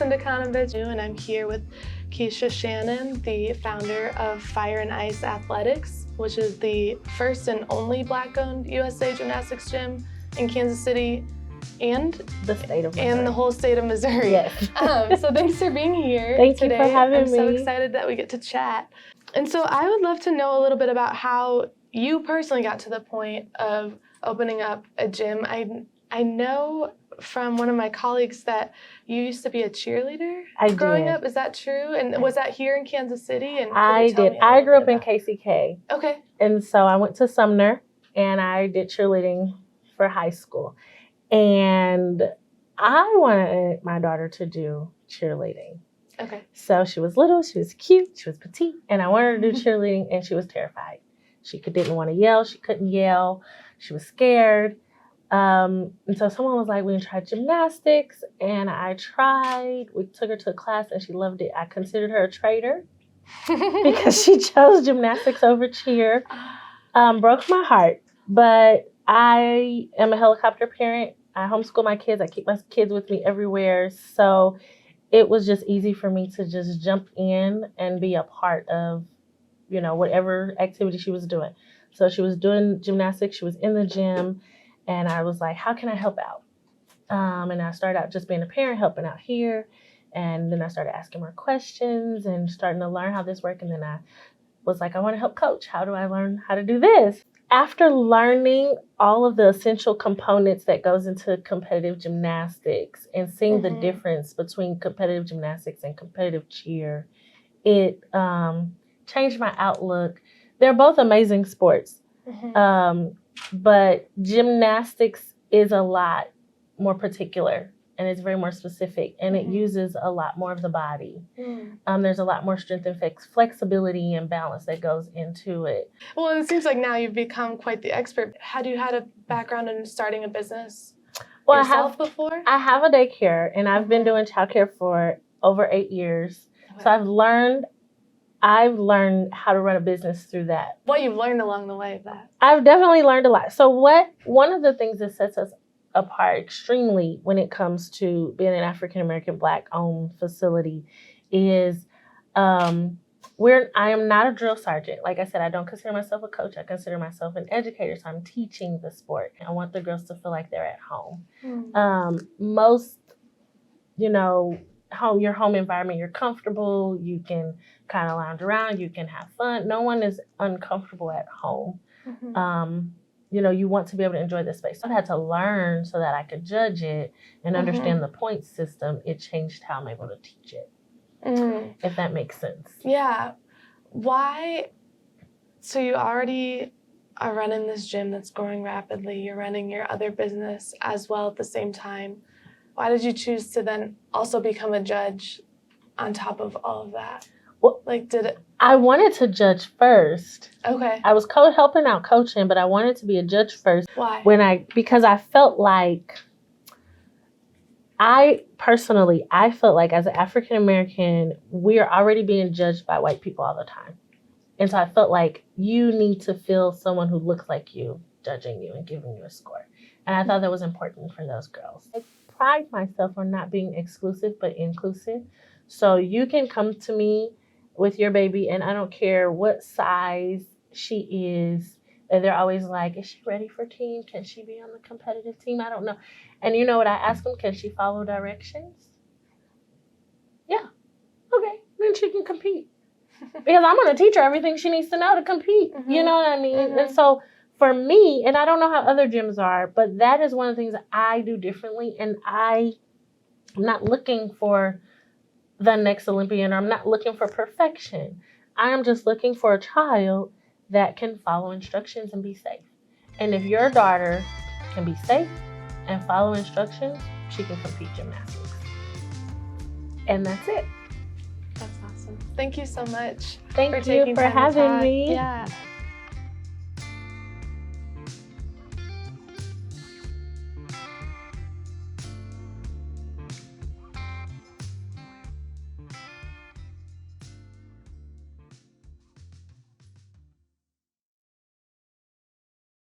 Allison Dikanovic, and I'm here with Keshia Shannon, the founder of Fire and Ice Athletics, which is the first and only Black-owned USA gymnastics gym in Kansas City and the state of Missouri. And the whole state of Missouri. Yes. So thanks for being here Thank today. you for having I'm me. so excited that we get to chat. And so I would love to know a little bit about how you personally got to the point of opening up a gym. I know from one of my colleagues that you used to be a cheerleader growing up. Is that true? And was that here in Kansas City? And I did. I grew up in KCK. Okay. And so I went to Sumner and I did cheerleading for high school. And I wanted my daughter to do cheerleading. Okay. So she was little, she was cute, she was petite, and I wanted her to do cheerleading, and she was terrified. She didn't want to yell, she couldn't yell, she was scared. And so someone was like, we can try gymnastics, and I tried. We took her to a class, and she loved it. I considered her a traitor because she chose gymnastics over cheer. Broke my heart, but I am a helicopter parent. I homeschool my kids. I keep my kids with me everywhere. So it was just easy for me to just jump in and be a part of, whatever activity she was doing. So she was doing gymnastics. She was in the gym. And I was like, how can I help out? And I started out just being a parent, helping out here. And then I started asking more questions and starting to learn how this worked. And then I was like, I want to help coach. How do I learn how to do this? After learning all of the essential components that goes into competitive gymnastics and seeing the difference between competitive gymnastics and competitive cheer, it changed my outlook. They're both amazing sports, but gymnastics is a lot more particular and it's very more specific, and it uses a lot more of the body. There's a lot more strength and flexibility and balance that goes into it. Well, it seems like now you've become quite the expert. Had you had a background in starting a business yourself before? I have a daycare, and I've been doing childcare for over 8 years. Okay. So I've learned how to run a business through that. What you've learned along the way of that? I've definitely learned a lot. So one of the things that sets us apart extremely when it comes to being an African-American Black-owned facility is I am not a drill sergeant. Like I said, I don't consider myself a coach. I consider myself an educator. So I'm teaching the sport. I want the girls to feel like they're at home. Most, your home environment, you're comfortable. You can kind of lounge around. You can have fun. No one is uncomfortable at home. You want to be able to enjoy the space. I've had to learn so that I could judge it and understand the point system. It changed how I'm able to teach it, if that makes sense. Yeah. Why? So you already are running this gym that's growing rapidly. You're running your other business as well at the same time. Why did you choose to then also become a judge on top of all of that? Well, I wanted to judge first. Okay. I was helping out coaching, but I wanted to be a judge first. Why? Because I felt like I felt like as an African American, we are already being judged by white people all the time. And so I felt like you need to feel someone who looks like you judging you and giving you a score. And I thought that was important for those girls. I pride myself on not being exclusive, but inclusive. So you can come to me with your baby, and I don't care what size she is. And they're always like, is she ready for team? Can she be on the competitive team? I don't know. And you know what I ask them? Can she follow directions? Yeah. Okay. Then she can compete. Because I'm going to teach her everything she needs to know to compete. You know what I mean? And so for me, and I don't know how other gyms are, but that is one of the things that I do differently. And I'm not looking for the next Olympian, or I'm not looking for perfection. I am just looking for a child that can follow instructions and be safe. And if your daughter can be safe and follow instructions, she can compete gymnastics. And that's it. That's awesome. Thank you so much. Thank you for having me. Yeah.